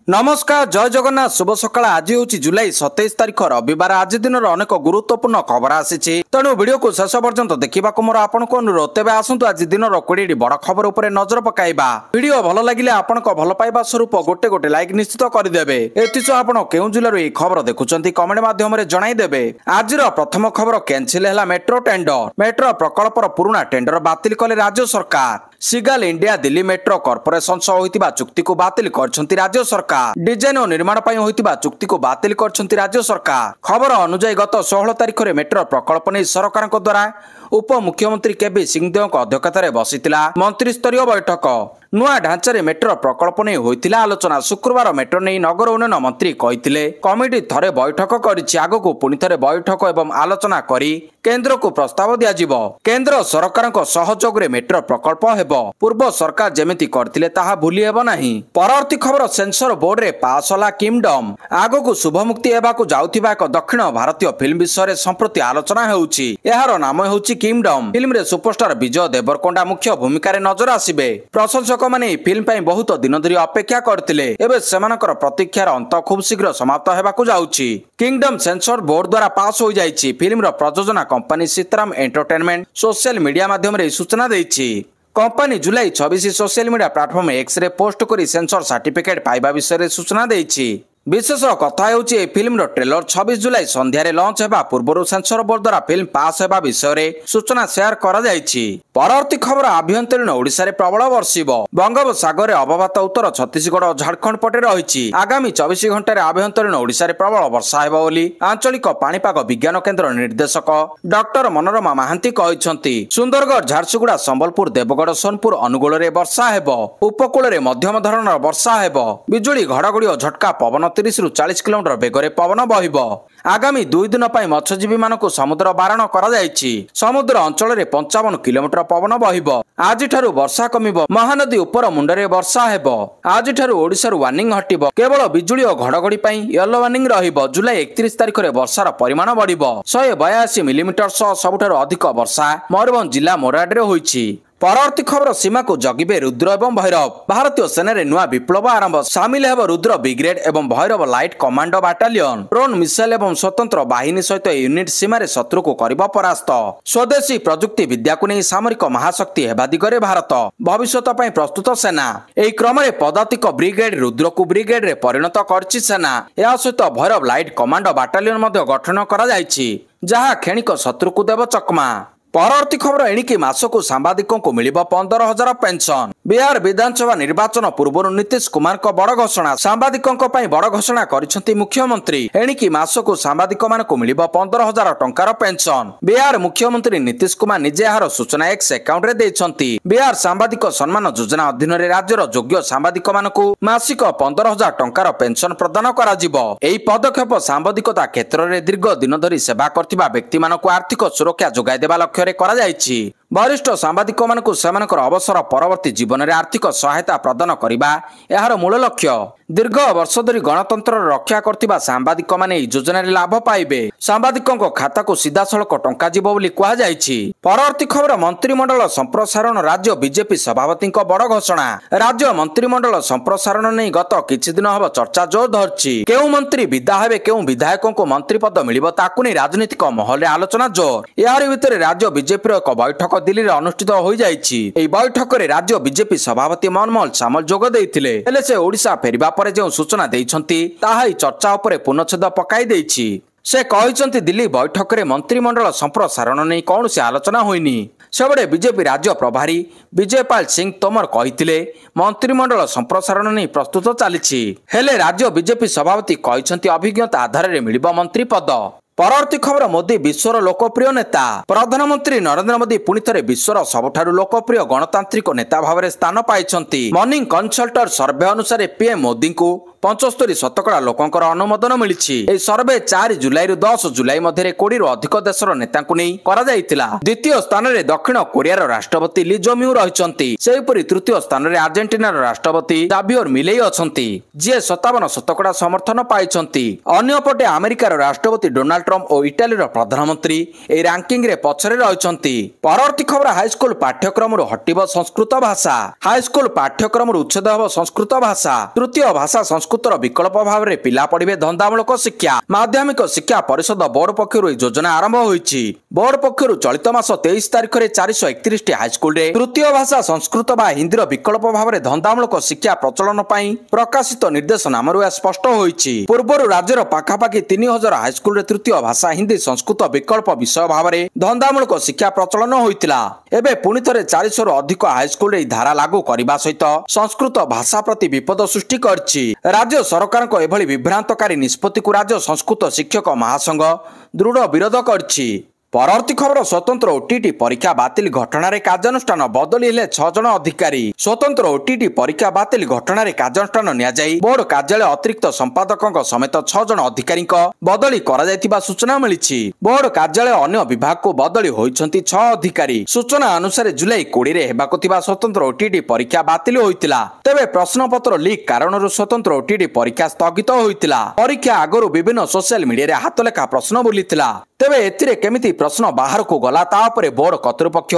नमस्कार जय जगन्नाथ शुभ सकाळ आज हूँ जुलाई 27 तारिख रविवार आज दिन अनेक गुरुत्वपूर्ण खबर आसी तेणु वीडियो को शेष पर्यंत देखा मोर आपको अनुरोध तेज आसतु आज दिन 20 बड़ खबर उपर नजर पकाइबा वीडियो भल लगे आपण भल पाइबा स्वरूप गोटे गोटे लाइक निश्चित करदे एसह आप केउ जिलूर यह खबर देखुं कमेंट माध्यम जनईदेवे आज प्रथम खबर कैंसिल है मेट्रो टेंडर मेट्रो प्रकल्पर पुराणा टेंडर बातिल कले राज्य सरकार सिगाल इंडिया दिल्ली मेट्रो कॉर्पोरेशन सह होइतिबा चुक्ति को बातिल करछंती राज्य सरकार डिजाइन और निर्माण ପାଇଁ होइतिबा चुक्ति को बातिल करछंती राज्य सरकार खबर अनुसार गत 16 तारिख रे मेट्रो प्रकल्प नै सरकार द्वारा उप मुख्यमंत्री केबी सिंहदेव अध्यक्षतार बसिथिला मंत्री स्तरीय बैठक नुआ ढांचारे मेट्रो प्रकल्प नहीं होइतिला आलोचना शुक्रवार मेट्रो नहीं नगर उन्नयन मंत्री कहिथिले कमिटी थरे बैठक करिछि आगो पुनि थरे बैठक एवं आलोचना करी केंद्र को प्रस्ताव दियाजिबो केंद्र सरकार सहयोग रे मेट्रो प्रकल्प हेबो पूर्व सरकार जेमिति करथिले ताहा भूली हेबो नाही परवर्ती खबर सेंसर बोर्ड रे पास होला किंगडम आगो को शुभ मुक्ति हेबाकू जाउथिबा एक दक्षिण भारतीय फिल्म विषय रे संप्रति आलोचना हेउछि एहार नाम हेउछि किंगडम फिल्म रे सुपरस्टार विजय देवरकोंडा मुख्य भूमिका रे नजर आसीबे प्रशंसक माने फिल्म ପାଇଁ बहुत दिन धरी अपेक्षा करथिले एबे सेमानकर प्रतीक्षार अंत खूब शीघ्र समाप्त हेबाकू जाउछि किंगडम सेंसर बोर्ड द्वारा पास हो जाइछि फिल्म रो प्रयोजना company Sitaram entertainment social media माध्यम रे सूचना दैछि कंपनी जुलाई 26 सोशल मीडिया प्लेटफॉर्म एक्स रे पोस्ट करी सेंसर सर्टिफिकेट पाइबा विषय रे सूचना दैछि विशेष कथा होउछि ए फिल्म रो ट्रेलर 26 जुलाई संध्या रे लॉन्च हेबा पूर्वरु सेंसर बोर्ड द्वारा फिल्म पास हेबा विषय रे सूचना शेयर करा जाइछि परवर्ती खबर आभ्यंतरीण ओडिसा रे प्रबल वर्षिबो बंगोपसागर रे अवपात उत्तर छत्तीसगढ़ और झारखंड पटे रहिछि आगामी 24 घंटा रे आभ्यंतरीण ओडिसा रे प्रबल वर्षा हेबो बोली आंचलिक पाणीपाग विज्ञान केंद्र निर्देशक डॉक्टर मनोरमा महांती कहिसंती सुंदरगढ़ झारसुगुड़ा संबलपुर देवगढ़ सोनपुर अनुगुल रे वर्षा हेबो उपकूल रे मध्यम धरणर वर्षा हेबो बिजुली घड़घड़ी और झटका पवन 30 रु 40 किलोमीटर बेगरे पवन बहिबो आगामी 2 दिन पई मत्स्यजीवी मानकु समुद्र बारण करा जायछि समुद्र अंचल रे 55 किलोमीटर पवन बहिबो आज ठारू वर्षा कमिबो महानदी ऊपर मुंडरे वर्षा हेबो आज ठारू ओडिसा रु वार्निंग हटिबो केवल बिजुली और घड़घड़ी पई येलो वार्निंग रहिबो जुलाई 31 तारिख रे वर्षार परिमाण बढ़िबो 182 मिलीमीटर सह सबुठारू अधिक वर्षा मयूरभंज जिला मोराड रे होईछि परवर्ती खबर सीमा को जगिबे रुद्र एवं भैरव भारतीय सेना रे नुआ विप्लव आरंभ सामिल हेब रुद्र ब्रिगेड एवं Bhairav light commando battalion drone missile एवं स्वतंत्र बाहिनी सहित यूनिट सीमा रे शत्रु को करिबो परास्त स्वदेशी प्रजुक्ति विद्या को नहीं सामरिक महाशक्ति हेबा दिगरे भारत भविष्यत पई प्रस्तुत सेना एही क्रम रे पदातिक ब्रिगेड रुद्र को ब्रिगेड रे परिणत करछि सेना या सहित भैरव लाइट कमांडो बाटालियन मध्ये गठन करा जायछि जहा खेणिक शत्रु को देव चकमा परवर्ती खबर एणिकी मासकू सांबादिकों को मिलिबो 15,000 पेंशन बिहार विधानसभा निर्वाचन पूर्व नीतीश कुमार को बड़ घोषणा सांबादिकों पई बड़ घोषणा करिसेंती मुख्यमंत्री एणिकी मासकू सांबादिक मानकू मिलिबो 15,000 टंकार पेंशन बिहार मुख्यमंत्री नीतीश कुमार निजे यार सूचना एक्स अकाउंट रे दैछंती बिहार सांबादिक सम्मान योजना अधीन रे राज्यर योग्य सांबादिक मानकू मासिक 15,000 टंकार पेंशन प्रदान करा जिवो एही पदक्षेप सांबादिकता क्षेत्र रे दीर्घ दिन धरी सेवा करथिबा व्यक्ति मानकू आर्थिक सुरक्षा जोगाई देबा लक्ष्य करा जायछि वरिष्ठ सांबादिक मानकू सेमानकर अवसर परवर्ती जीवन रे आर्थिक सहायता प्रदान करिबा एहार मूल लक्ष्य दीर्घ वर्ष धरी गणतंत्र रक्षा करथिबा सांबादिक माने ई योजना रे लाभ पाइबे सांबादिकଙ୍କ खाता को सीधा सड़क टंका जीवो बोली कहा जायछि परवर्ती खबर मंत्रिमंडल संप्रसारण राज्य बीजेपी सभापति बड़ घोषणा राज्य मंत्रिमंडल संप्रसारण नै गत किछि दिन हबो चर्चा जोर धरछि केउ मंत्री विदा हेबे केउ विधायकों को मंत्री पद मिलिबो ताकु नै राजनीतिक महल रे आलोचना जोर यार भितर राज्य बीजेपी एक बैठक दिल्ली रे अनुष्ठित हो जाइछि एही बैठक रे राज्य बीजेपी सभापति मनमोहन सामल जोग दैथिले हेले से ओडिसा फेरिबा परे जे सूचना दैछंती ताहाई चर्चा उपरे पूर्णछेद पकाई दैछि से कहिसंती दिल्ली बैठक रे मंत्रिमंडल संप्रसारण नै कोनोसी आलोचना होइनी सेबडे बीजेपी राज्य प्रभारी विजयपाल सिंह तोमर कहिथिले मंत्रिमंडल संप्रसारण नै प्रस्तुत चलिछि हेले राज्य बीजेपी सभापति कहिसंती अभिज्ञता आधार रे मिलिबो मंत्री पद परवर्ती खबर मोदी विश्वर लोकप्रिय नेता प्रधानमंत्री नरेंद्र मोदी पुनि थरे विश्वर सबठारु लोकप्रिय गणतांत्रिक नेता भाव स्थान पाइछंती मॉर्निंग कंसल्टर सर्वे अनुसार पीएम मोदी को 75% लोकंकर अनुमोदन मिलिछि ए सर्वे 4 जुलाई रु 10 जुलाई मध्य 20 रु अधिक देशर नेतांकु नै करा जायतिला द्वितीय स्थान रे दक्षिण कोरिया रो राष्ट्रपति ली जोमिउ रहिसंती सेहिपरि तृतीय स्थान रे अर्जेंटीना रो राष्ट्रपति जावियर मिलेई अछंती जे 57% समर्थन पाइछंती अन्य पटे अमेरिका रो राष्ट्रपति डोनाल्ड ଡୋନାल्ड ट्रम्प और इटालीर प्रधानमंत्री ए रैंकिंग रे पछरे रहिसंती। परवर्ती खबर हाईस्कूल पाठ्यक्रम हटिब संस्कृत भाषा। हाईस्कूल पाठ्यक्रम उच्छेद होब संस्कृत भाषा। तृतीय भाषा संस्कृतर विकल्प भाव में पिला पढ़िबे धंदामूलक शिक्षा। माध्यमिक शिक्षा परिषद बोर्ड पक्षरु योजना आरंभ होईछि। बोर्ड पक्षरु चलित मास 23 तारिख में 431 टी हाईस्कूल रे तृतीय भाषा संस्कृत बा हिंदीर विकल्प भाव में धंदामूलक शिक्षा प्रचलन पई प्रकाशित निर्देशनामारू स्पष्ट होईछि। पूर्वरु राज्यर पाखापाखि 3000 हाईस्कूल रे तृतीय भाषा हिंदी संस्कृत विकल्प विषय भाव में धंदामूलक शिक्षा प्रचलन होइतिला। एबे पुणी थरे 400 रु अधिक हाईस्कूल रे धारा लागू करबा सहित संस्कृत भाषा प्रति विपद सृष्टि करछि। राज्य सरकार को एभली विभ्रांतकारी निष्पत्ति को राज्य संस्कृत शिक्षक महासंघ दृढ़ विरोध करछि। परवर्ती खबर स्वतंत्र ओटीटी परीक्षा बातिल घटना कार्यानुष्ठान बदली हेले 6 जन अधिकारी। स्वतंत्र ओटीटी परीक्षा बातिल घटना कार्यानुष्ठान नियाजाई बोर्ड कार्यालय अतिरिक्त संपादकों समेत 6 जन अधिकारी बदली करा सूचना मिली। बोर्ड कार्यालय अन्य विभाग को बदली होइछंती 6 अधिकारी। सूचना अनुसार जुलाई 20 रे हेबाकु थिबा स्वतंत्र ओटीटी परीक्षा बातिल होइतिला। तेबे प्रश्नपत्र लीक कारणरू स्वतंत्र ओटीटी परीक्षा स्थगित होइतिला। परीक्षा आगरू विभिन्न सोशल मीडिया रे हातलेखा प्रश्न बुलितिला। तेबे एथिरे केमिति प्रश्न बाहर को गला ता उपरे बोर्ड कर्तृपक्ष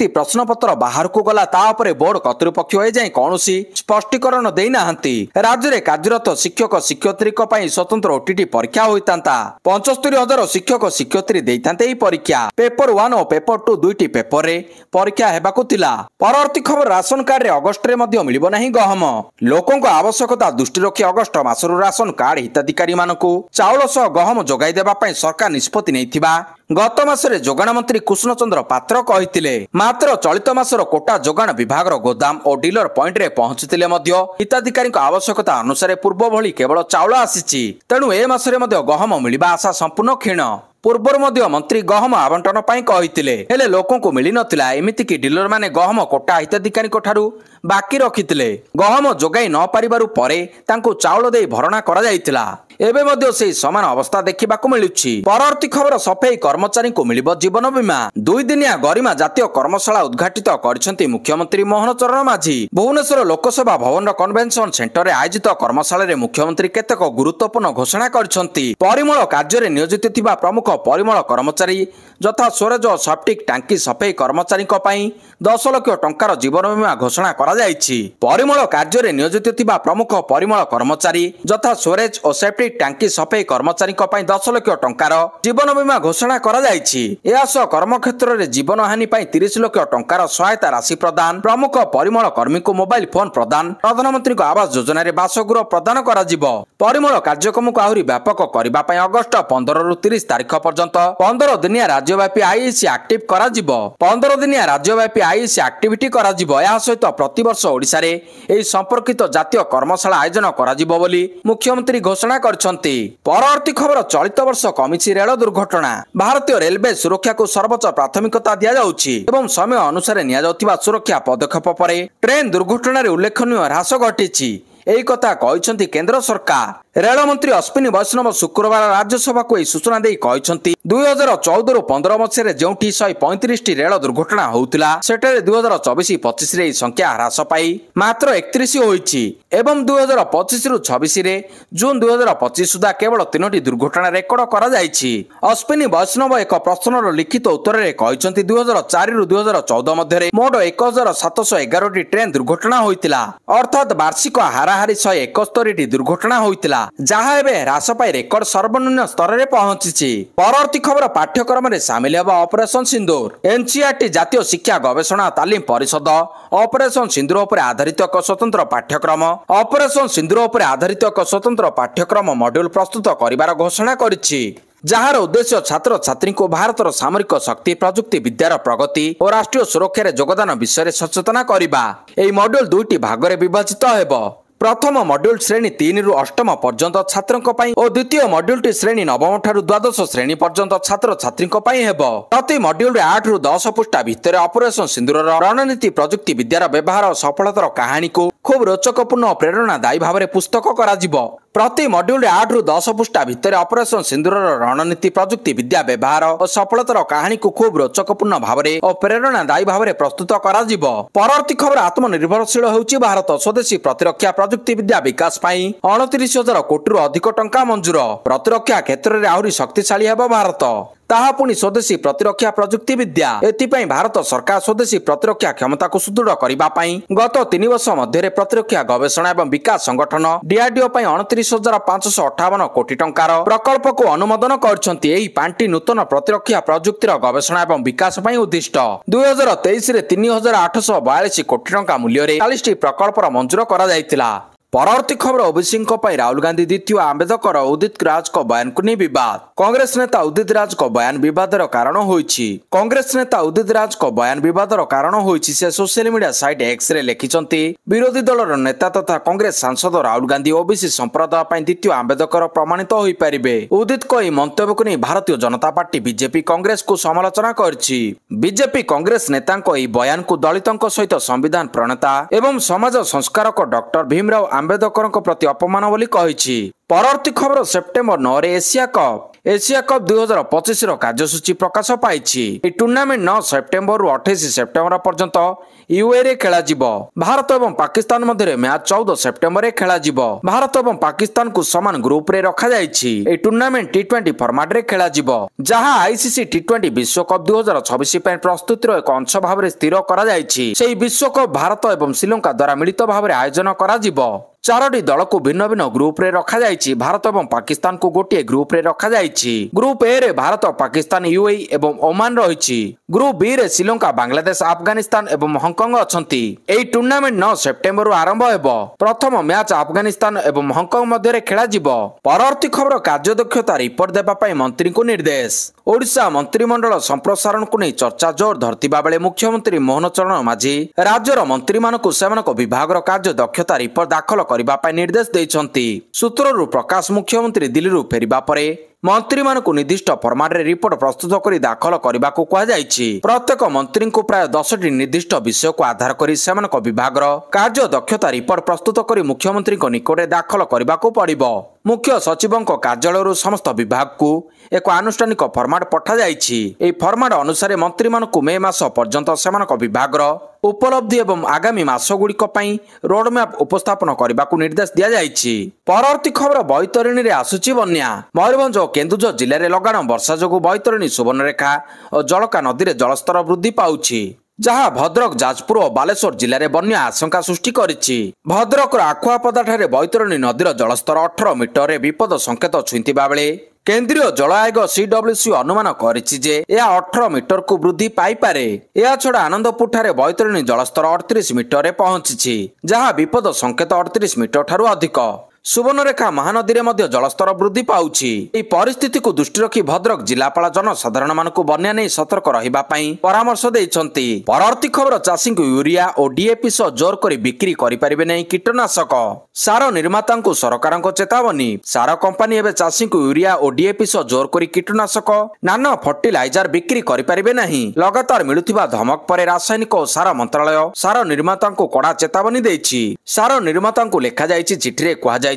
प्रश्न पत्र बाहर को गला ता उपरे बोर्ड कर्तृपक्ष ए जाय कोनोसी स्पष्टीकरण देई नाहंती। राज्य रे कार्यरत शिक्षक शिक्षयित्री को पई स्वतंत्र ओटीटी परीक्षा होइतांता। 75,000 शिक्षक शिक्षयित्री देइतांते ई परीक्षा। पेपर 1 और पेपर 2 दुईटी पेपर रे परीक्षा हेबाकु थिला। परवर्ती खबर राशन कार्ड रे अगस्त रे मध्य मिलिबो नाही गहम। लोकंक आवश्यकता दृष्टि रखी अगस्त मासरु राशन कार्ड हिताधिकारी मानकु चाउल सह गहम जोगाई देबा पई सरकार निष्पत्ति नैथिबा गत मासरे जोगाण मंत्री कृष्ण चंद्र पात्र कहिथिले। मात्र चलित मासर कोटा जोगाण विभागर गोदाम और डीलर पॉइंट रे पहुंचीथिले मध्य हिताधिकारी आवश्यकता अनुसार पूर्व भली केवल चाउल आसीछि। तेणु ए मासरे मध्य गहम मिलिबा आशा संपूर्ण क्षीण। पूर्वर मध्य मंत्री गहम आवंटन पाई कहिथिले हेले लोकों को मिली नथिला। एमिति कि डीलर माने गहम कोटा हिताधिकारी ठारू बाकी रखिथिले। गहम जोगाई न पारिबारु परे तांको चाउल देई भरणा करा जायतिला। एबे मध्य से समान अवस्था देखिबाकु मिलुछि। परवर्ती खबर सफाई कर्मचारी को मिलिबो जीवन बीमा। 2 दिनिया गरिमा जातीय कर्मशाला उद्घाटित करछंती मुख्यमंत्री मोहन चरण माझी। भुवनेश्वर लोकसभा भवन कन्वेंशन सेंटर रे आयोजित कर्मशाला रे मुख्यमंत्री केतेक गुरुत्वपूर्ण घोषणा करछंती। परिमल कार्य रे नियोजित थिबा प्रमुख परिमल कर्मचारी यथा स्वराज और सेप्टिक टांकी सफाई कर्मचारी को पई 10 लाख टंकार जीवन बीमा घोषणा करा जायछि। परिमल कार्य रे नियोजित थिबा प्रमुख परिमल कर्मचारी यथा स्वराज और सेप्टिक टांकी सफाई कर्मचारी को पई 10 लाख टंकार जीवन बीमा घोषणा करा जायछि। एहा सह कर्म क्षेत्र रे जीवन हानि पई 30 लाख टंकार सहायता राशि प्रदान, प्रमुख परिमल कर्मी को मोबाइल फोन प्रदान, प्रधानमंत्री को आवास योजना रे बासगृह प्रदान करा जिवो। परिमल कार्यक्रम को आहुरी व्यापक करबा पई अगस्त 15 रु 30 तारिख पर्यंत 15 दिनिया राज्यव्यापी आईएसी एक्टिव करा जिवो। 15 दिनिया राज्यव्यापी आईएसी एक्टिविटी करा जिवो। एहा सहित प्रतिवर्ष ओडिसा रे एही संपर्कित जातीय कर्मशाला आयोजन करा जिवो बोली मुख्यमंत्री घोषणा करछंती। परवर्ती खबर चलित वर्ष कमिछि रेल दुर्घटना। भारतीय रेलवे सुरक्षा को सर्वोच्च प्राथमिकता दिया जाउछि एवं समय अनुसार निया जाउथिबा सुरक्षा पदक्षेप परे ट्रेन दुर्घटना रे उल्लेखनीय ह्रास घटिछि। एही कथा कहिसंती केंद्र सरकार। रेल मंत्री अश्विनी वैष्णव शुक्रवार राज्यसभा को सूचना दे कहिसंती 2014 रु 15 मसीह जोठी 135 टी रेल दुर्घटना होउतिला सेठारे 2024-25 रे संख्या ह्रास पाई मात्र 31 होईछि एवं 2025 रु 26 रे जून 2025 सुधा केवल 3 टी दुर्घटना रेकर्ड करा जायछि। अश्विनी वैष्णव एक प्रश्नर लिखित उत्तर रे कहिसंती 2004 रु 2014 मध्ये रे मोट 1711 टी ट्रेन दुर्घटना होइतिला अर्थात वार्षिक हाराहारी 171 टी दुर्घटना होइतिला जहाँ एबे ह्रास पाई रेकर्ड सर्वनिम्न स्तर रे पहुंची। परवर्ती खबर पाठ्यक्रम रे शामिल हेबा ऑपरेशन सिंदूर। एनसीईआरटी जातीय शिक्षा गवेषणा तालीम परिषद ऑपरेशन सिंदूर उपरे आधारित एक स्वतंत्र पाठ्यक्रम ऑपरेशन सिंदूर उपरे आधारित एक स्वतंत्र पाठ्यक्रम मॉड्यूल प्रस्तुत करिवार घोषणा करिछि। जार उद्देश्य छात्र छात्री को भारतर सामरिक शक्ति प्रजुक्ति विद्यार प्रगति और राष्ट्रीय सुरक्षा योगदान विषय सचेतना करबा। एही मॉड्यूल 2टी भाग रे विभाजित हेबो। प्रथम मॉड्यूल श्रेणी 3 रु 8 पर्यंत छात्रक पई और द्वितीय मॉड्यूल टी श्रेणी 9 ठारू द्वादश श्रेणी पर्यंत छात्र छात्रीक पई हेबो। प्रति मॉड्यूल रे 8 रु 10 पृष्ठा भितर ऑपरेशन सिंदूरर रणनीति प्रजुक्ति विद्यार व्यवहार और सफलतार कहानी को खूब रोचकपूर्ण और प्रेरणादायी भाव में पुस्तक कराजिब। प्रति मड्यूल 8 ରୁ 10 पृष्ठा भितर ऑपरेशन सिंदूर रणनीति प्रजुक्ति विद्या व्यवहार और सफलतार कहानी को खूब रोचकपूर्ण भाव में और प्रेरणादायी भाव में प्रस्तुत कराजिब। परवर्ती खबर आत्मनिर्भरशील होउछि भारत स्वदेशी प्रतिरक्षा प्रजुक्ति विद्या विकास पाई 29,000 कोटी अधिक टंका मंजूर। प्रतिरक्षा क्षेत्र में आहुरी शक्तिशाली हेब भारत, ताहा पुणी स्वदेशी प्रतिरक्षा प्रजुक्ति विद्या। एथिपाई भारत सरकार स्वदेशी प्रतिरक्षा क्षमता को सुदृढ़ करबा पई गत 3 वर्ष मध्य प्रतिरक्षा गवेषणा एवं विकास संगठन डीआरडीओ 29,558 कोटी टंकार प्रकल्प को अनुमोदन करछंती। एही पांटी नूतन प्रतिरक्षा प्रजुक्तिर गवेषणा एवं विकास पई उद्दिष्ट 2023 रे 3,842 कोटी टंका मूल्य रे 40 प्रकल्पर मंजूर करा जायतिला। परवर्ती खबर ओबीसी राहुल गांधी द्वितीय आंबेडकर उदित राज को बयान को नहीं विवाद। कांग्रेस नेता उदित राज को बयान विवादर कारण होइछि। कांग्रेस नेता उदित राज को बयान विवादर कारण होइछि से social media site X ray लिखिचंती। विरोधी दलर नेता तथा कांग्रेस सांसद राहुल गांधी ओबीसी संप्रदाय पई द्वितीय आंबेडकर प्रमाणित होई परिबे। उदित को ई मंतव्य को नहीं भारतीय जनता पार्टी बीजेपी कांग्रेस को समालोचना करछि। बीजेपी कांग्रेस नेता को ई बयान को दलितों सहित संविधान प्रणेता एवं समाज संस्कारक डॉक्टर भीमराव आंबेडकर प्रति अपमान बोली कहिछि। परवर्ती खबर सेप्टेम्बर 9 रे एशिया कप 2025 कार्यसूची प्रकाश पाई। टूर्नामेंट 9 सेप्टेम्बर 28 सेप्टेम्बर पर्यंत यूए रे खेला जिवो। भारत एवं पाकिस्तान मध्य मैच 14 सेप्टेम्बर रे खेला जिवो। भारत एवं पाकिस्तान को समान ग्रुप रे रखा जायछि। ए टूर्नामेंट टी20 फॉर्मेट रे खेला जिवो, जहां आईसीसी टी20 विश्वकप 2026 पय प्रस्तुतिर एक अंश भाव रे स्थिर करा जायछि। सेही विश्वकप भारत एवं श्रीलंका द्वारा मिलित भाव रे आयोजन करा जिवो। 4टी दल को भिन्न भिन्न ग्रुप रे रखा जायछि। भारत एवं पाकिस्तान को गोटे ग्रुप रे रखा जायछि। ग्रुप ए रे भारत, पाकिस्तान, यूएई एवं ओमान रहिछि। ग्रुप बी रे श्रीलंका, बांग्लादेश, अफगानिस्तान एवं हांगकांग अछंती। एही टूर्नामेंट 9 सेप्टेम्बर रु आरंभ हेबो। प्रथम मैच अफगानिस्तान एवं हांगकांग मध्य रे खेला जिवो। परवर्ती खबर कार्यदक्षता रिपोर्ट देबा पई मंत्री को निर्देश। ओडिशा मंत्रिमंडल संप्रसारण को नहीं चर्चा जोर धरतिबा बेले मुख्यमंत्री मोहन चरण माझी राज्यर मंत्री मानकु सेमानक विभागर कार्य दक्षता रिपोर्ट दाखल करबा पई निर्देश दैछंती। सूत्ररु प्रकाश मुख्यमंत्री दिल्ली फेरिबा परे मंत्री मानकु निर्दिष्ट फॉर्मेट रे रिपोर्ट प्रस्तुत करी दाखल करबा को कहा जायछि। प्रत्येक मंत्री को प्राय 10टी निर्दिष्ट विषय को आधार करी सेमानक विभागर कार्य दक्षता रिपोर्ट प्रस्तुत करी मुख्यमंत्री को निकटे दाखल करबा को पड़िबो। मुख्य सचिवों कार्यालय समस्त विभाग को एक आनुष्ठानिक फॉर्मेट पठा जायछि। एही फॉर्मेट अनुसार मंत्री मानकु मे मास पर्यंत सेमानक विभागर उपलब्धि एवं आगामी मास गुड़िक रोड मैप उपस्थापन करने को निर्देश दिया जायछि। परवर्ती खबर बैतरणी रे आसुची बन्या। मयूरभंज और केन्दुझर जिले में लगाण वर्षा जोगु बैतरणी सुवर्णरेखा और जलका नदी में जलस्तर वृद्धि पाउछि, जहाँ भद्रक, जाजपुर और बालेश्वर जिले में बन्या आशंका सृष्टि करिछि। भद्रक आखुआपदा ठारे बैतरणी नदीर जलस्तर 18 मीटर विपद संकेत छुईंथिबा बेले केंद्रीय जल आयोग सीडब्ल्यूसी अनुमान करिछि जे यह 18 मीटर को वृद्धि पाइपारे। या छड़ा आनंदपुर ठारे बैतरणी जलस्तर 38 मीटर रे पहुंचिछि, जहाँ विपद संकेत 38 मीटर ठारू अधिक। सुवर्णरेखा महानदी रे मध्य जलस्तर वृद्धि पाउछि। एही परिस्थिति को दृष्टि रखी भद्रक जिलापाल जनसाधारण मानकु बन्या नै सतर्क रहिबा पई परामर्श दैछंती। परवर्ती खबर चाषी को यूरिया और डीएपी सह जोर करी बिक्री करि परिबे नै कीटनाशक। सार निर्माता को सरकार को चेतावनी। सार कंपनी एबे चाषी को यूरिया और डीएपी सह जोर करी कीटनाशक नाना फर्टिलाइजर बिक्री करि परिबे नाही। लगातार मिलुथिबा धमक परे रासायनिक और सार मंत्रालय सार निर्माता को कड़ा चेतावनी दैछि। सार निर्माता को लेखा जायछि चिठी रे कहा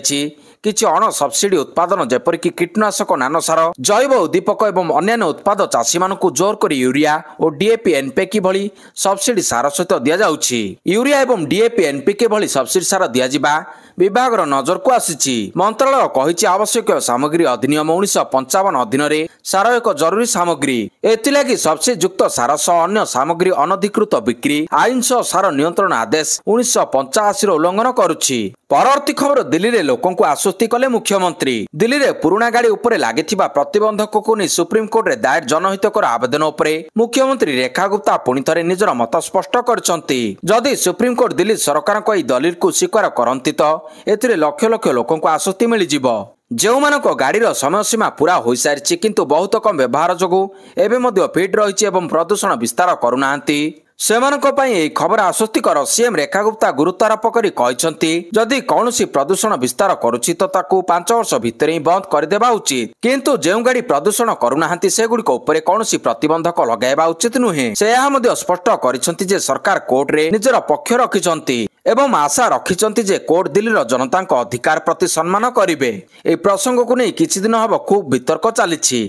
किछि अण सब्सिडी उत्पादन जेपरिक कीटनाशक, नानो सार, जैव उद्दीपक एवं अन्य उत्पाद चाषी मानकु जोर करी यूरिया और डीएपी एनपीके भली सब्सिडी सार सहित दिया जाउछि। यूरिया एवं डीएपी एनपीके भली सब्सिडी सार दिया जिबा विभाग नजर को आसीछि। मंत्रालय कहिछि आवश्यक सामग्री अधिनियम 1955 अधीन रे सार एक जरूरी सामग्री। एथिलागि सब्सिडी युक्त सार सह अन्य सामग्री अनधिकृत बिक्री आईन सह सार नियंत्रण आदेश 1985 उल्लंघन करुछि। परवर्ती खबर दिल्ली रे लोकों को आश्वस्ति कले मुख्यमंत्री। दिल्ली रे पुराना गाड़ी उपरे लागिथिबा प्रतिबंधक को नै सुप्रीम कोर्ट रे दायर जनहितकर आवेदन उपरे मुख्यमंत्री रेखा गुप्ता पुणी थरे निजर मत स्पष्ट करछंती। जदि सुप्रीम कोर्ट दिल्ली सरकार को ई दलील को स्वीकार करंती तो एथिरे लक्ष लक्ष लोकों को आश्वस्ति मिल जिवो। जेउमानक गाड़ीर समय सीमा पूरा हो सारिछि किंतु बहुत कम व्यवहार जोगु एबे मध्य फिट रहिछि एवं प्रदूषण विस्तार करूनाहांती ସେମାନଙ୍କ ପାଇଁ ଏହି ଖବର ଆଶ୍ୱସ୍ତିକର। ସିଏମ୍ ରେଖା ଗୁପ୍ତା ଗୁରୁତ୍ୱାରୋପ କରି କହିଛନ୍ତି, ଯଦି କୌଣସି ପ୍ରଦୂଷଣ ବିସ୍ତାର କରୁଛି ତ ତାକୁ 5 ବର୍ଷ ଭିତରେ ହିଁ ବନ୍ଦ କରିଦେବା ଉଚିତ। କିନ୍ତୁ ଯେଉଁ ଗାଡି ପ୍ରଦୂଷଣ କରୁନାହାନ୍ତି ସେଗୁଡ଼ିକ ଉପରେ କୌଣସି ପ୍ରତିବନ୍ଧକ ଲଗାଇବା ଉଚିତ ନୁହେଁ। ସେ ଏହା ମଧ୍ୟ ସ୍ପଷ୍ଟ କରିଛନ୍ତି ଯେ ସରକାର କୋର୍ଟରେ ନିଜର ପକ୍ଷ ରଖିଛନ୍ତି ଏବଂ ଆଶା ରଖିଛନ୍ତି ଯେ କୋର୍ଟ ଦିଲ୍ଲୀର ଜନତାଙ୍କ ଅଧିକାର ପ୍ରତି ସମ୍ମାନ କରିବେ। ଏହି ପ୍ରସଙ୍ଗକୁ ନେଇ କିଛି ଦିନ ହେବ ଖୁବ୍ ବିତର୍କ ଚାଲିଛି।